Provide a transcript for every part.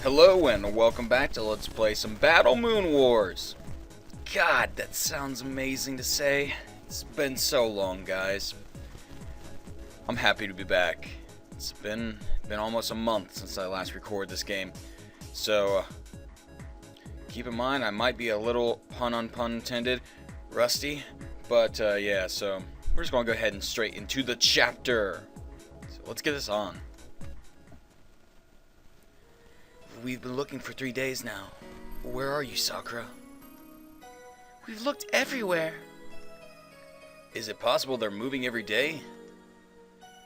Hello and welcome back to Let's Play some Battle Moon Wars. God, that sounds amazing to say. It's been so long, guys. I'm happy to be back. It's been almost a month since I last recorded this game. So, keep in mind I might be a little, pun intended, rusty. But yeah, so we're just going to go ahead and straight into the chapter. So let's get this on. We've been looking for 3 days now. Where are you, Sakura? We've looked everywhere. Is it possible they're moving every day?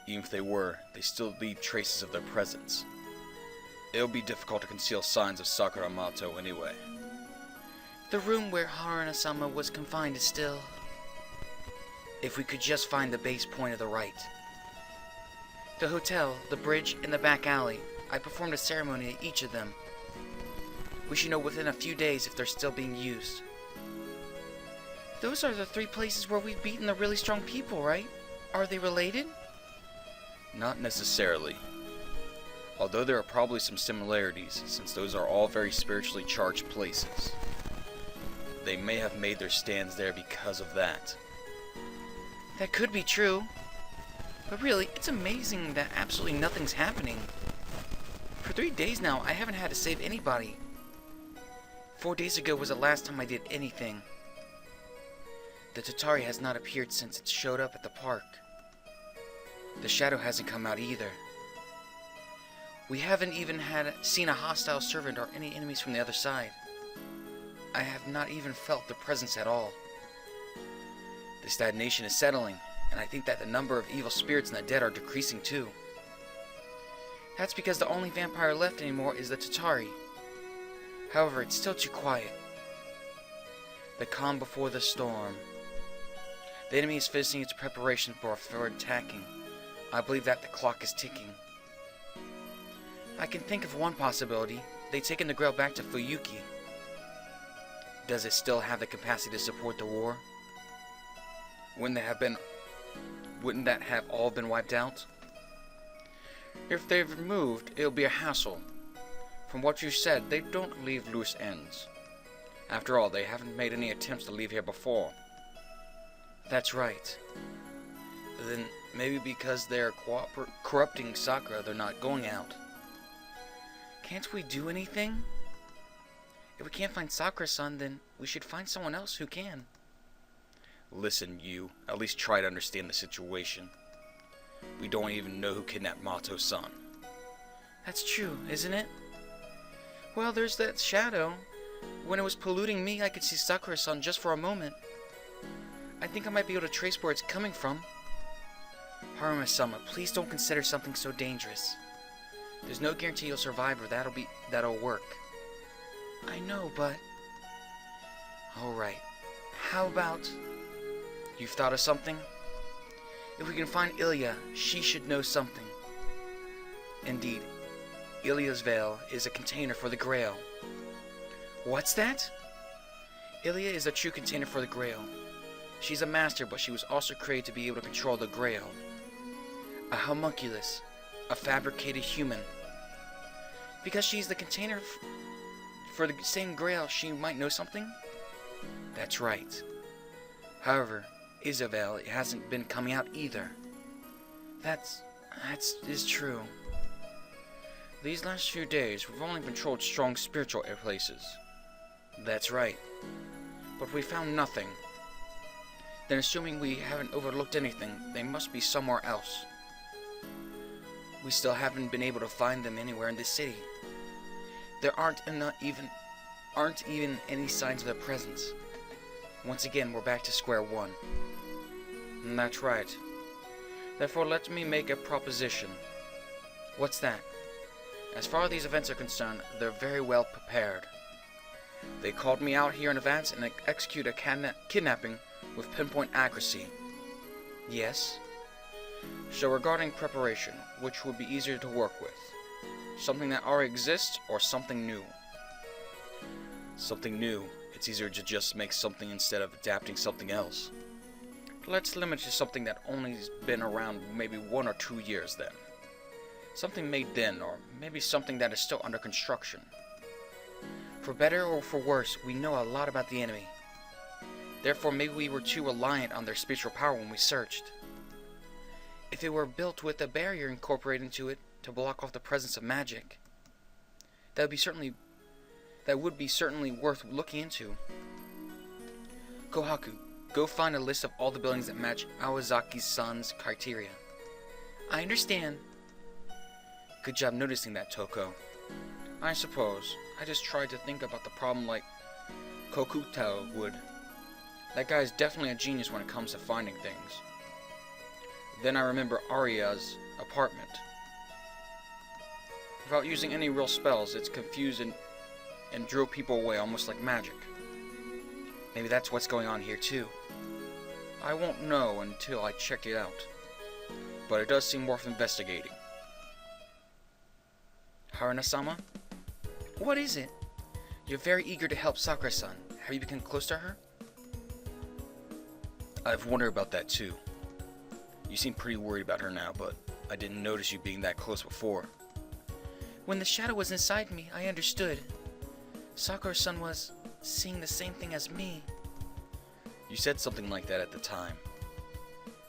Even if they were, they still leave traces of their presence. It'll be difficult to conceal signs of Sakura Mato anyway. The room where Haruna-sama was confined is still... If we could just find the base point of the right. The hotel, the bridge, and the back alley. I performed a ceremony at each of them. We should know within a few days if they're still being used. Those are the 3 places where we've beaten the really strong people, right? Are they related? Not necessarily. Although there are probably some similarities, since those are all very spiritually charged places. They may have made their stands there because of that. That could be true. But really, it's amazing that absolutely nothing's happening. For 3 days now, I haven't had to save anybody. 4 days ago was the last time I did anything. The Tatari has not appeared since it showed up at the park. The shadow hasn't come out either. We haven't even seen a hostile servant or any enemies from the other side. I have not even felt their presence at all. The stagnation is settling, and I think that the number of evil spirits in the dead are decreasing too. That's because the only vampire left anymore is the Tatari. However, it's still too quiet. The calm before the storm. The enemy is finishing its preparation for attacking. I believe that the clock is ticking. I can think of one possibility. They've taken the Grail back to Fuyuki. Does it still have the capacity to support the war? Wouldn't that have all been wiped out? If they've moved, it'll be a hassle. From what you said, they don't leave loose ends. After all, they haven't made any attempts to leave here before. That's right. Then maybe because they're corrupting Sakura, they're not going out. Can't we do anything? If we can't find Sakura-san, then we should find someone else who can. Listen, you. At least try to understand the situation. We don't even know who kidnapped Mato-san. That's true, isn't it? Well, there's that shadow. When it was polluting me, I could see Sakura-san just for a moment. I think I might be able to trace where it's coming from. Haruna-sama, please don't consider something so dangerous. There's no guarantee you'll survive or that'll work. I know, but... Alright. How about... You've thought of something? If we can find Ilya, she should know something. Indeed, Illyasviel is a container for the Grail. What's that? Ilya is a true container for the Grail. She's a master, but she was also created to be able to control the Grail. A homunculus, a fabricated human. Because she's the container for the same Grail, she might know something? That's right. However, Illyasviel hasn't been coming out either. That is true. These last few days, we've only patrolled strong spiritual places. That's right. But we found nothing. Then assuming we haven't overlooked anything, they must be somewhere else. We still haven't been able to find them anywhere in this city. There aren't even any signs of their presence. Once again, we're back to square one. That's right. Therefore, let me make a proposition. What's that? As far as these events are concerned, they're very well prepared. They called me out here in advance and execute a kidnapping with pinpoint accuracy. Yes? So regarding preparation, which would be easier to work with? Something that already exists or something new? Something new. It's easier to just make something instead of adapting something else. Let's limit to something that only's been around maybe 1 or 2 years then. Something made then, or maybe something that is still under construction. For better or for worse, we know a lot about the enemy. Therefore, maybe we were too reliant on their spiritual power when we searched. If it were built with a barrier incorporated into it to block off the presence of magic, that would be certainly worth looking into. Kohaku, go find a list of all the buildings that match Awazaki's-san's criteria. I understand. Good job noticing that, Toko. I suppose. I just tried to think about the problem like Kokutao would. That guy is definitely a genius when it comes to finding things. Then I remember Arya's apartment. Without using any real spells, it's confused and drew people away almost like magic. Maybe that's what's going on here too. I won't know until I check it out. But it does seem worth investigating. Haruna-sama? What is it? You're very eager to help Sakura-san. Have you become close to her? I've wondered about that too. You seem pretty worried about her now, but I didn't notice you being that close before. When the shadow was inside me, I understood. Sakura-san was seeing the same thing as me. You said something like that at the time.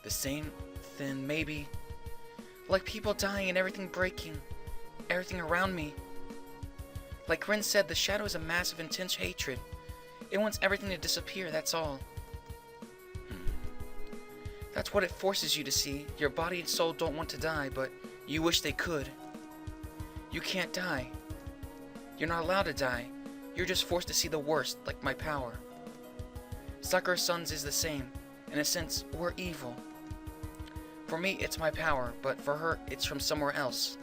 The same thing, maybe. Like people dying and everything breaking. Everything around me. Like Ren said, the shadow is a massive, intense hatred. It wants everything to disappear, that's all. That's what it forces you to see. Your body and soul don't want to die, but you wish they could. You can't die. You're not allowed to die. You're just forced to see the worst, like my power. Sakura-san's is the same. In a sense, we're evil. For me, it's my power, but for her, it's from somewhere else.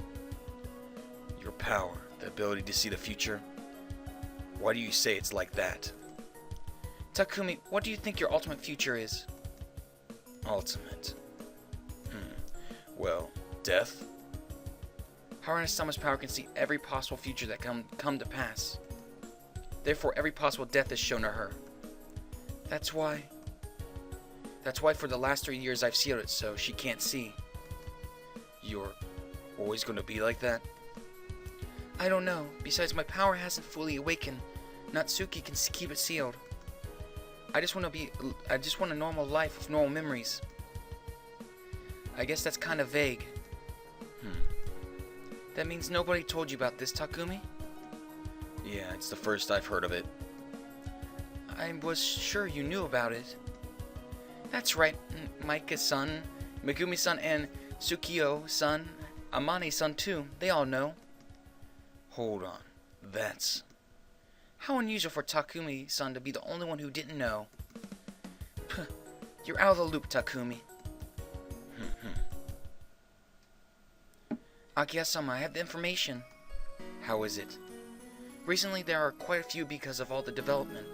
Your power, the ability to see the future? Why do you say it's like that? Takumi, what do you think your ultimate future is? Ultimate? Well, death? Haruna-sama's power can see every possible future that come to pass. Therefore, every possible death is shown to her. That's why for the last 3 years I've sealed it so she can't see. You're always going to be like that? I don't know. Besides, my power hasn't fully awakened. Natsuki can keep it sealed. I just want a normal life with normal memories. I guess that's kind of vague. That means nobody told you about this, Takumi? Yeah, it's the first I've heard of it. I was sure you knew about it. That's right, Maika-san, Megumi-san, and Tsukio-san, Amane-san too. They all know. Hold on. That's... How unusual for Takumi-san to be the only one who didn't know. You're out of the loop, Takumi. Akiya-sama, I have the information. How is it? Recently there are quite a few because of all the development.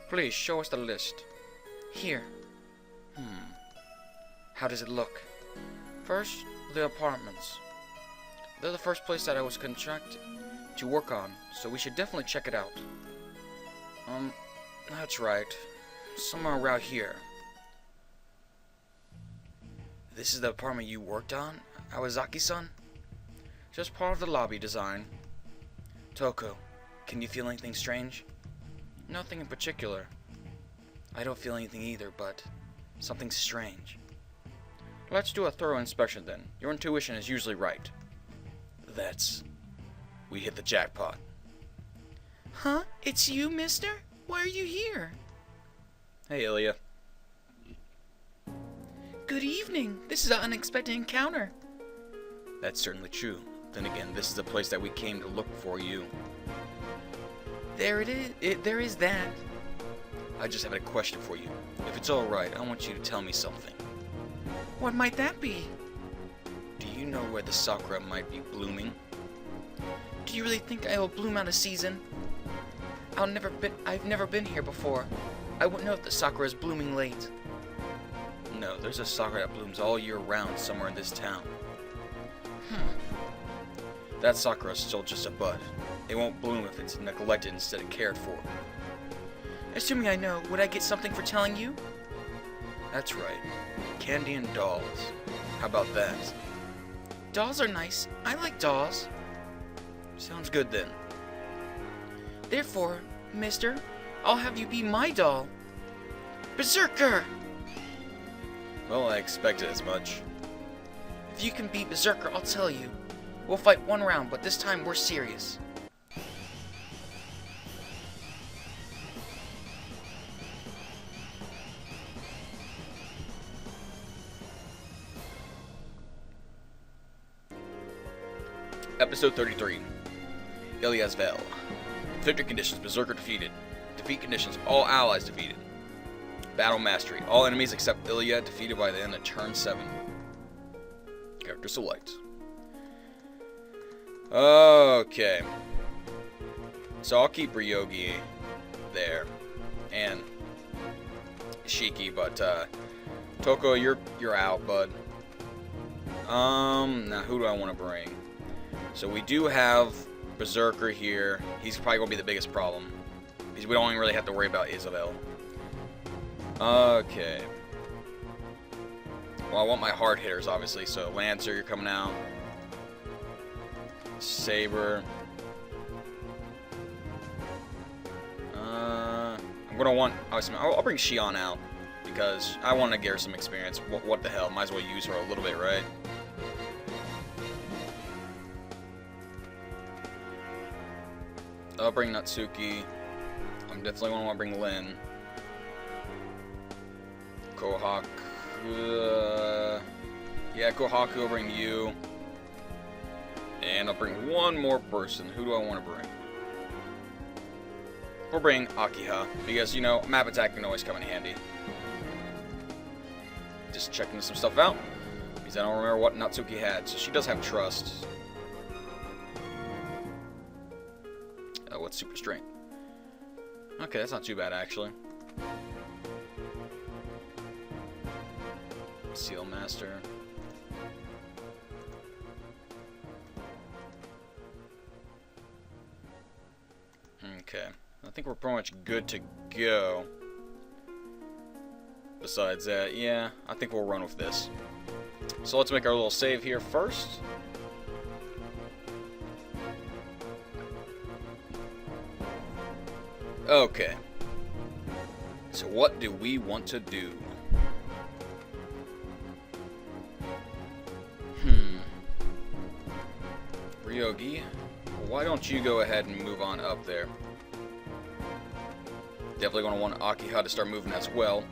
Please, show us the list. Here. How does it look? First, the apartments. They're the first place that I was contracted to work on, so we should definitely check it out. That's right. Somewhere around here. This is the apartment you worked on, Awazaki-san? Just part of the lobby design. Toko, can you feel anything strange? Nothing in particular. I don't feel anything either, but something's strange. Let's do a thorough inspection then. Your intuition is usually right. We hit the jackpot. Huh? It's you, mister? Why are you here? Hey, Ilya. Good evening. This is an unexpected encounter. That's certainly true. Then again, this is the place that we came to look for you. There it is. There is that. I just have a question for you. If it's alright, I want you to tell me something. What might that be? Do you know where the sakura might be blooming? Do you really think I will bloom out of season? I've never been here before. I wouldn't know if the sakura is blooming late. No, there's a sakura that blooms all year round somewhere in this town. That sakura is still just a bud. It won't bloom if it's neglected instead of cared for. Assuming I know, would I get something for telling you? That's right. Candy and dolls. How about that? Dolls are nice. I like dolls. Sounds good then. Therefore, mister, I'll have you be my doll. Berserker! Well, I expected as much. If you can beat Berserker, I'll tell you. We'll fight one round, but this time we're serious. Episode 33. Illyasviel. Victory conditions, Berserker defeated. Defeat conditions, all allies defeated. Battle mastery, all enemies except Ilya defeated by the end of turn 7. Character select. Okay. So I'll keep Ryogi there. And Shiki, but Toko, you're out, bud. Now who do I want to bring? So we do have Berserker here. He's probably going to be the biggest problem. Because we don't even really have to worry about Isabel. Okay. Well, I want my hard hitters, obviously. So Lancer, you're coming out. Saber. I'm going to want... Obviously, I'll bring Shion out. Because I want to get her some experience. What the hell? Might as well use her a little bit, right? I'll bring Natsuki. I'm definitely going to want to bring Lin. Kohaku. Yeah, Kohaku, I'll bring you. And I'll bring one more person. Who do I want to bring? We'll bring Akiha. Because, you know, map attack can always come in handy. Just checking some stuff out. Because I don't remember what Natsuki had. So she does have trust. What's super strength? Okay, that's not too bad, actually. Seal Master. Okay. I think we're pretty much good to go. Besides that, yeah, I think we'll run with this. So let's make our little save here first. Okay. So what do we want to do? Ryogi, why don't you go ahead and move on up there? Definitely going to want Akiha to start moving as well.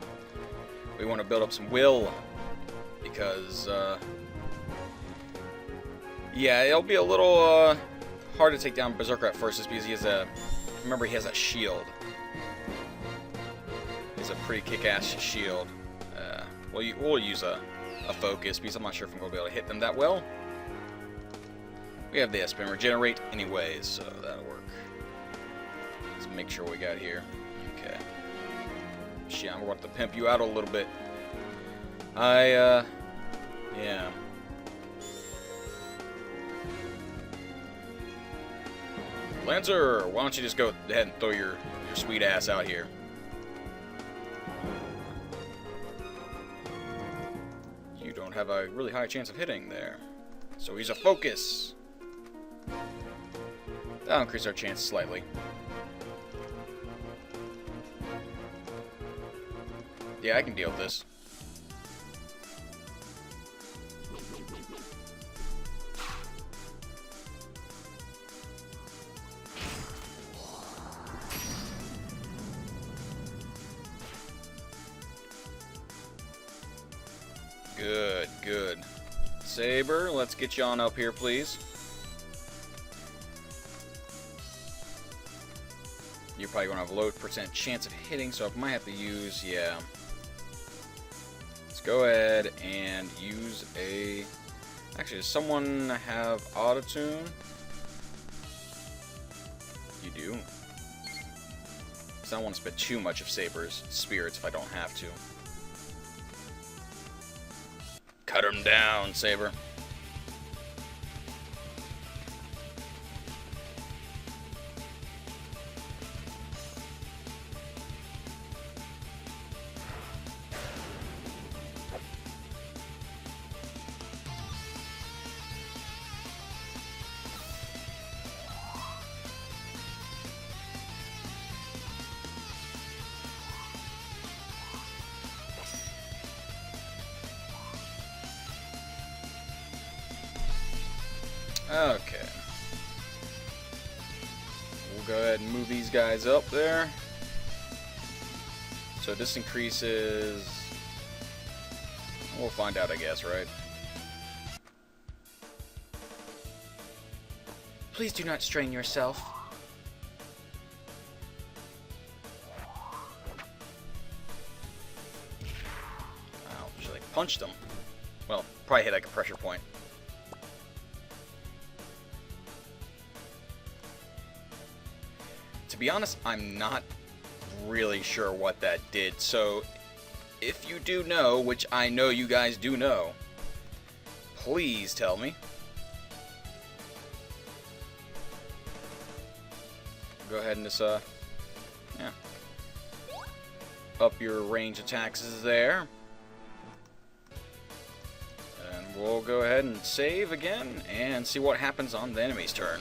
We want to build up some will. Because, yeah, it'll be a little hard to take down Berserker at first just because he has a... Remember, he has a shield. He's a pretty kick-ass shield. We'll use a focus because I'm not sure if I'm going to be able to hit them that well. We have the Espen regenerate anyways, so that'll work. Let's make sure we got here. Okay. Shit, I'm going to pimp you out a little bit. Yeah. Lancer, why don't you just go ahead and throw your sweet ass out here? You don't have a really high chance of hitting there. So he's a focus. That'll increase our chance slightly. Yeah, I can deal with this. Good, good. Saber, let's get you on up here, please. You're probably going to have a low % chance of hitting, so I might have to use, yeah. Let's go ahead and use a... Actually, does someone have auto-tune? You do. So I don't want to spend too much of Saber's spirits if I don't have to. Cut him down, Saber. Okay. We'll go ahead and move these guys up there. So this increases... We'll find out, I guess, right? Please do not strain yourself. Ouch, I punched him. Well, probably hit like a pressure point. To be honest, I'm not really sure what that did, so if you do know, which I know you guys do know, please tell me. Go ahead and just, yeah. Up your range attacks there. And we'll go ahead and save again and see what happens on the enemy's turn.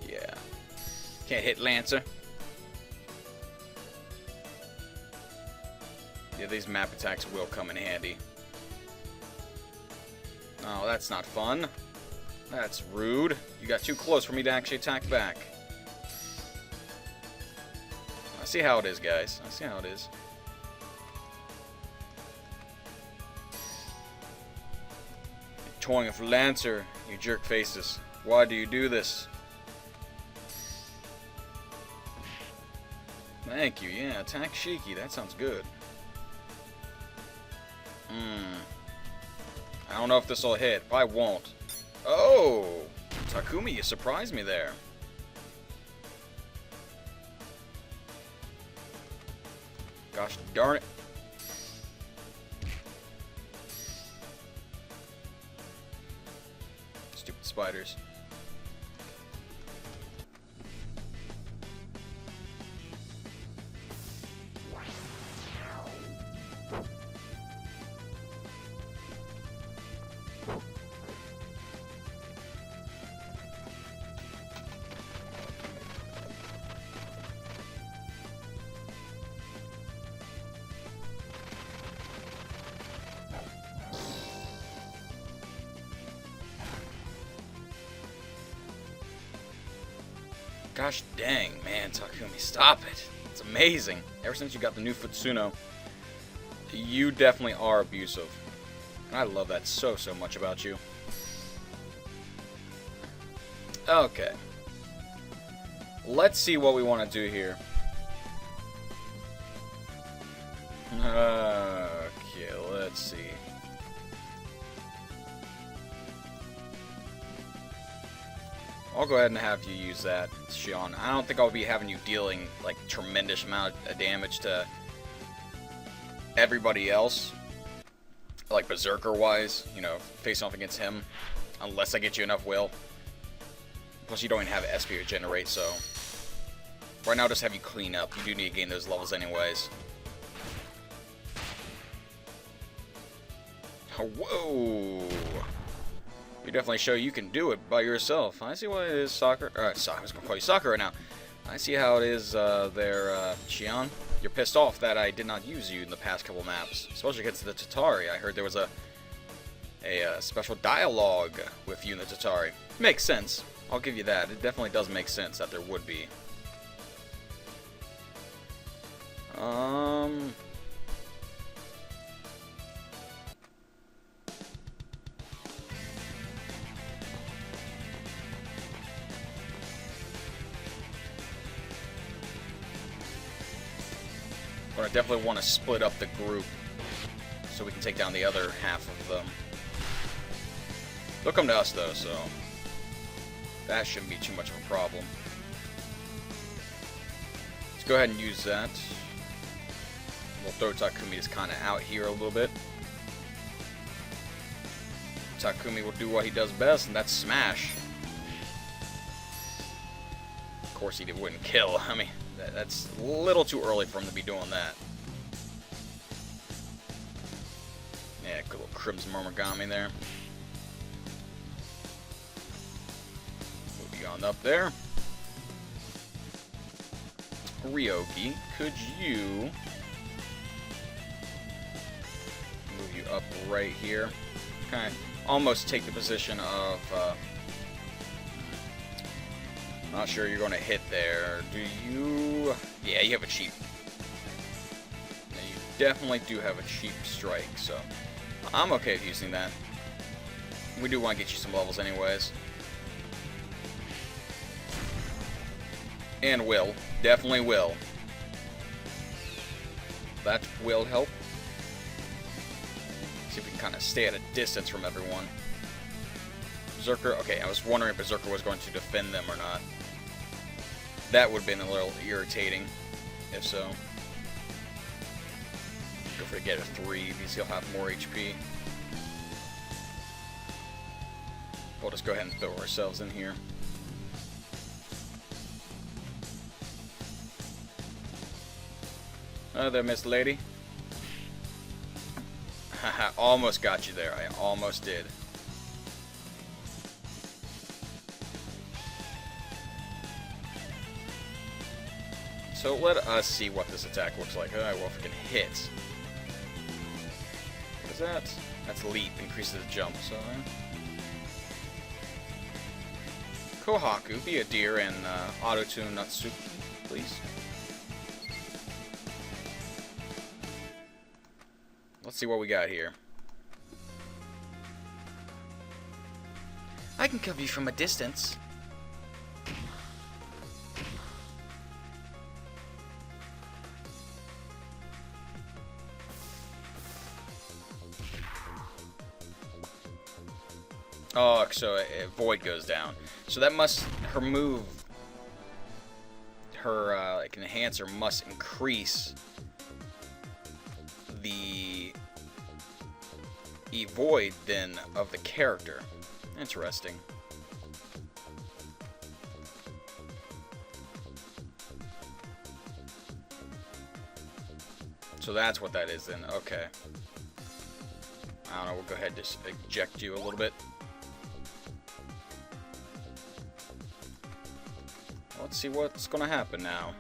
Yeah. Can't hit Lancer. Yeah, these map attacks will come in handy. Oh, that's not fun. That's rude. You got too close for me to actually attack back. I see how it is, guys. I see how it is. You're toying with Lancer, you jerk faces. Why do you do this? Thank you. Yeah, attack Shiki. That sounds good. I don't know if this will hit. Probably won't. Oh! Takumi, you surprised me there. Gosh darn it. Stupid spiders. Gosh dang, man, Takumi, stop it. It's amazing. Ever since you got the new Futsuno, you definitely are abusive. And I love that so much about you. Okay. Let's see what we want to do here. Okay, let's see. I'll go ahead and have you use that, Shion. I don't think I'll be having you dealing like tremendous amount of damage to everybody else, like Berserker wise, you know, facing off against him, unless I get you enough will. Plus you don't even have SP to generate, so right now I'll just have you clean up. You do need to gain those levels anyways. Whoa! You definitely show you can do it by yourself. I see what it is, Soccer. I was going to call you Soccer right now. I see how it is there, Shion. You're pissed off that I did not use you in the past couple maps. Especially against the Tatari. I heard there was a special dialogue with you and the Tatari. Makes sense. I'll give you that. It definitely does make sense that there would be. But I definitely want to split up the group so we can take down the other half of them. They'll come to us though, so that shouldn't be too much of a problem. Let's go ahead and use that. We'll throw Takumi just kind of out here a little bit. Takumi will do what he does best, and that's smash. Of course he wouldn't kill. I mean, that's a little too early for him to be doing that. Yeah, good little Crimson Murmurgami there. Move you on up there. Ryoki, could you move you up right here? Okay. almost take the position of, not sure you're going to hit there. Do you? Yeah, you have a cheap. Yeah, you definitely do have a cheap strike, so I'm okay with using that. We do want to get you some levels anyways. And will. Definitely will. That will help. See if we can kind of stay at a distance from everyone. Berserker, okay, I was wondering if Berserker was going to defend them or not. That would have been a little irritating, if so. Go for the get a 3, because he'll have more HP. We'll just go ahead and throw ourselves in here. Oh, there, Miss Lady. Haha, almost got you there. I almost did. So let us see what this attack looks like. Alright, well, if we can hit. What is that? That's leap, increases the jump, so... Kohaku, be a deer, and auto-tune Natsuki, please. Let's see what we got here. I can cover you from a distance. Oh, so Void goes down. So that must, her move, her like enhancer must increase the Void then of the character. Interesting. So that's what that is then. Okay. I don't know, we'll go ahead and just eject you a little bit. Let's see what's gonna happen now.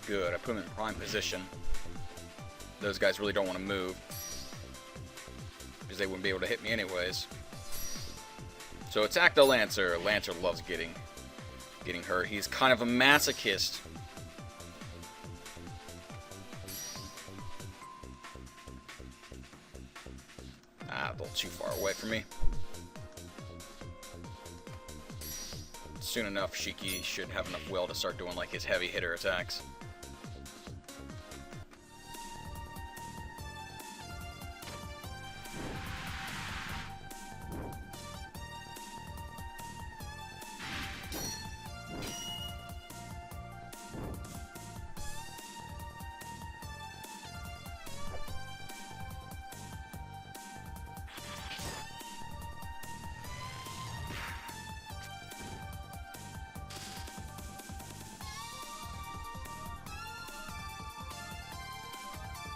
Good, I put him in prime position. Those guys really don't want to move, because they wouldn't be able to hit me anyways. So attack the Lancer. Lancer loves getting hurt. He's kind of a masochist. A little too far away from me. Soon enough, Shiki should have enough will to start doing like his heavy hitter attacks.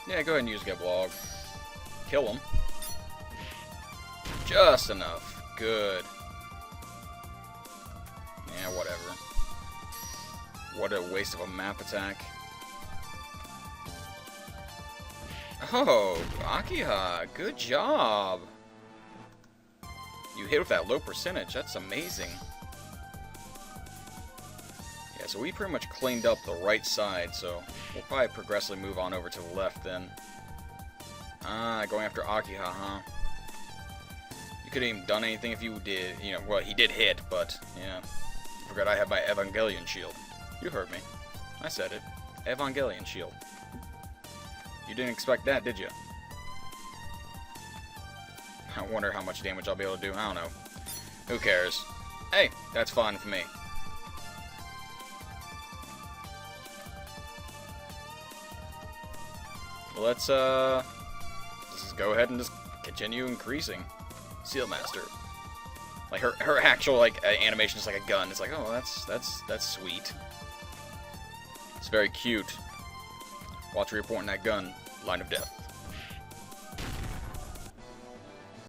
Yeah, go ahead and use Get Log. Kill him. Just enough. Good. Yeah, whatever. What a waste of a map attack. Oh, Akiha, good job. You hit with that low percentage. That's amazing. Yeah, so we pretty much cleaned up the right side, so we'll probably progressively move on over to the left then. Ah, going after Akiha, huh? You couldn't even done anything if you did, you know, well, he did hit, but, yeah. Forgot I have my Evangelion shield. You heard me. I said it. Evangelion shield. You didn't expect that, did you? I wonder how much damage I'll be able to do. I don't know. Who cares? Hey, that's fine with me. Let's just go ahead and just continue increasing. Seal Master. Like her actual like animation is like a gun. It's like, oh, that's sweet. It's very cute. Watch her reporting that gun. Line of death.